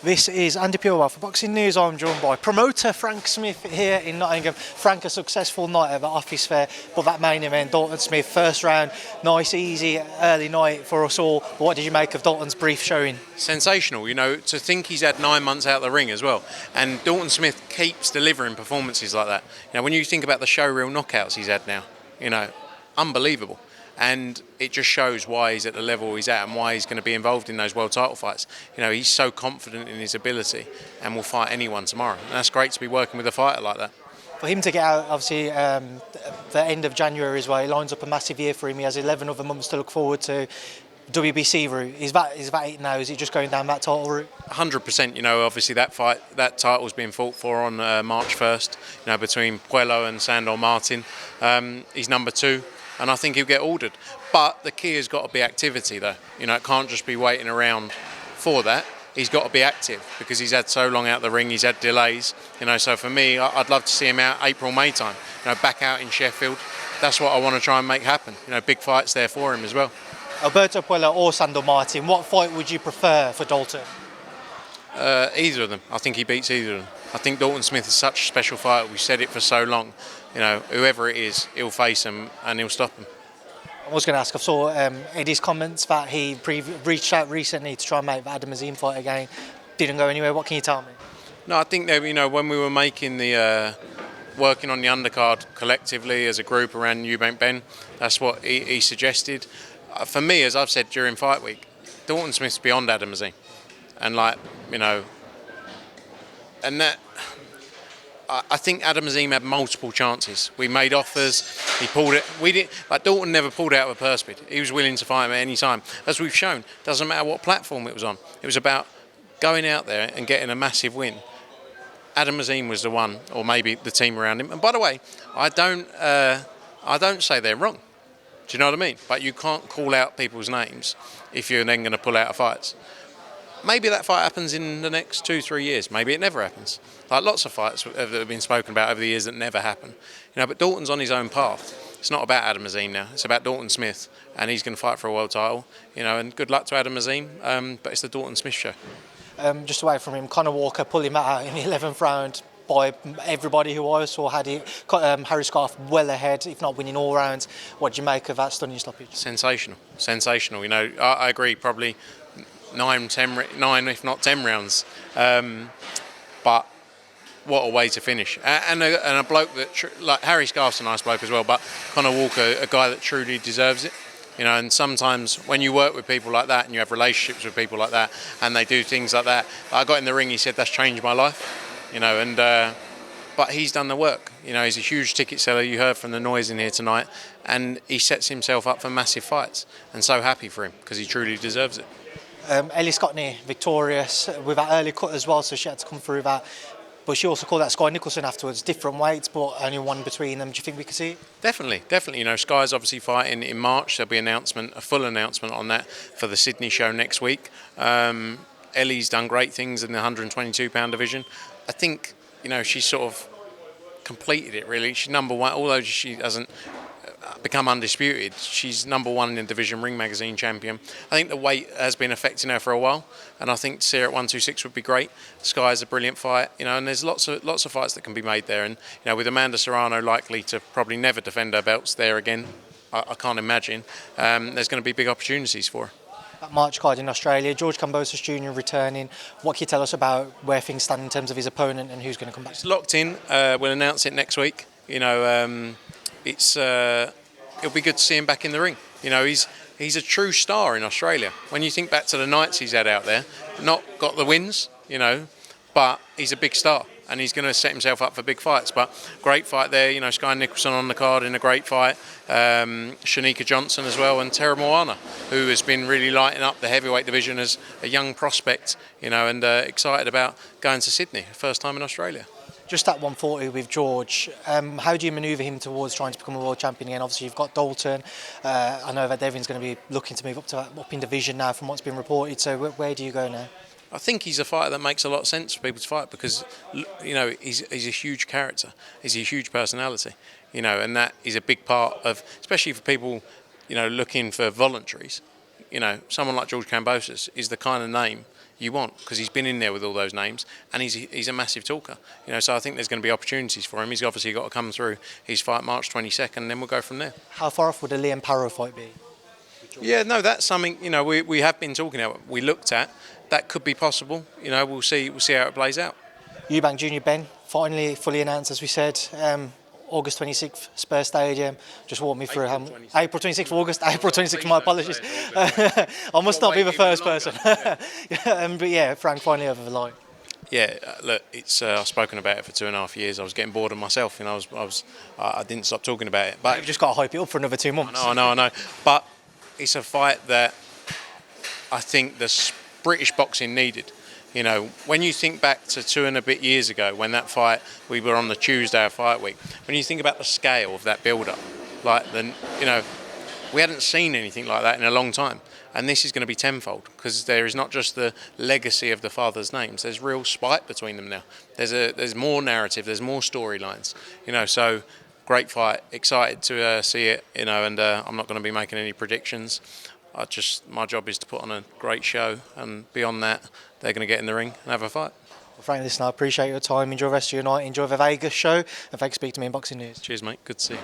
This is Andi Purewal for Boxing News. I'm joined by promoter Frank Smith here in Nottingham. Frank, a successful night at the office fair, but that main event, Dalton Smith, first round, nice, easy, early night for us all. But what did you make of Dalton's brief showing? Sensational, to think he's had 9 months out of the ring as well. And Dalton Smith keeps delivering performances like that. When you think about the showreel knockouts he's had now, unbelievable. And it just shows why he's at the level he's at and why he's going to be involved in those world title fights. He's so confident in his ability and will fight anyone tomorrow. And that's great to be working with a fighter like that. For him to get out, obviously, the end of January as well, it lines up a massive year for him. He has 11 other months to look forward to. WBC route, is that it now? Is he just going down that title route? 100%. Obviously that title's been fought for on March 1st. Between Puello and Sandor Martin. He's number 2. And I think he'll get ordered. But the key has got to be activity, though. It can't just be waiting around for that. He's got to be active because he's had so long out the ring. He's had delays. So for me, I'd love to see him out April, May time. Back out in Sheffield. That's what I want to try and make happen. Big fights there for him as well. Alberto Puello or Sandor Martin, what fight would you prefer for Dalton? Either of them. I think he beats either of them. I think Dalton Smith is such a special fighter. We've said it for so long. Whoever it is, he'll face him and he'll stop him. I was going to ask, I saw Eddie's comments that he reached out recently to try and make the Ouizza fight again. Didn't go anywhere. What can you tell me? No, I think that, when we were making working on the undercard collectively as a group around Eubank Jr-Benn, that's what he suggested. For me, as I've said during fight week, Dalton Smith's beyond Ouizza. And and that, I think Ouizza had multiple chances. We made offers, he pulled it. We didn't. Dalton never pulled out of a purse bid. He was willing to fight him at any time. As we've shown, doesn't matter what platform it was on. It was about going out there and getting a massive win. Ouizza was the one, or maybe the team around him. And by the way, I don't say they're wrong. Do you know what I mean? But you can't call out people's names if you're then going to pull out of fights. Maybe that fight happens in the next 2-3 years. Maybe it never happens. Lots of fights that have been spoken about over the years that never happen. But Dalton's on his own path. It's not about Ouizza now. It's about Dalton Smith, and he's going to fight for a world title. And good luck to Ouizza, but it's the Dalton Smith show. Just away from him, Conor Walker pulling him out in the 11th round by everybody who I saw had it. Harry Scarf well ahead, if not winning all rounds. What do you make of that stunning stoppage? Sensational. I agree. Probably 9 if not 10 rounds. But what a way to finish. And a bloke that, like Harry Scarf's a nice bloke as well, but Conor Walker, a guy that truly deserves it. And sometimes when you work with people like that and you have relationships with people like that and they do things like that, I got in the ring, he said, that's changed my life. But he's done the work. He's a huge ticket seller. You heard from the noise in here tonight, and he sets himself up for massive fights. And so happy for him because he truly deserves it. Ellie Scottney victorious with that early cut as well, so she had to come through that. But she also called out Sky Nicholson afterwards. Different weights, but only one between them. Do you think we could see it? Definitely. Sky's obviously fighting in March. There'll be a full announcement on that for the Sydney show next week. Ellie's done great things in the 122-pound division. I think, she's sort of completed it, really. She's number one, although she hasn't become undisputed. She's number 1 in the division, Ring Magazine champion. I think the weight has been affecting her for a while, and I think to see her at 126 would be great. Sky is a brilliant fight, and there's lots of fights that can be made there. And with Amanda Serrano likely to probably never defend her belts there again, I can't imagine. There's going to be big opportunities for her. That March card in Australia, George Kambosos Jr returning. What can you tell us about where things stand in terms of his opponent and who's going to come back? It's locked in. We'll announce it next week. It'll be good to see him back in the ring. He's a true star in Australia. When you think back to the nights he's had out there, not got the wins, but he's a big star and he's going to set himself up for big fights. But great fight there, Sky Nicholson on the card in a great fight, Shanika Johnson as well, and Tera Moana, who has been really lighting up the heavyweight division as a young prospect, and excited about going to Sydney, first time in Australia. Just at 140 with George, how do you manoeuvre him towards trying to become a world champion again? Obviously, you've got Dalton. I know that Devin's going to be looking to move up in division now from what's been reported. So where do you go now? I think he's a fighter that makes a lot of sense for people to fight because, he's a huge character. He's a huge personality, and that is a big part of, especially for people, looking for voluntaries. Someone like George Kambosos is the kind of name you want, because he's been in there with all those names, and he's a massive talker. So I think there's going to be opportunities for him. He's obviously got to come through his fight March 22nd, and then we'll go from there. How far off would the Liam Parrow fight be? Yeah, no, that's something we have been talking about. We looked at that could be possible. We'll see how it plays out. Eubank Jr-Benn finally fully announced, as we said. August 26th, Spurs Stadium. Just walk me through April 26th, August, April 26th, my apologies. I must not be the first person. But yeah, Frank finally over the line. Yeah, look, it's I've spoken about it for 2.5 years. I was getting bored of myself, I didn't stop talking about it. But you've just got to hype it up for another 2 months. I know. But it's a fight that I think the British boxing needed. When you think back to 2 and a bit years ago, when that fight, we were on the Tuesday of fight week, when you think about the scale of that build-up, we hadn't seen anything like that in a long time. And this is going to be tenfold, because there is not just the legacy of the father's names, there's real spite between them now. There's more narrative, there's more storylines, so great fight, excited to see it, and I'm not going to be making any predictions. My job is to put on a great show, and beyond that, they're going to get in the ring and have a fight. Well, Frank, listen, I appreciate your time. Enjoy the rest of your night. Enjoy the Vegas show, and thanks for speaking to me in Boxing News. Cheers, mate. Good to see you.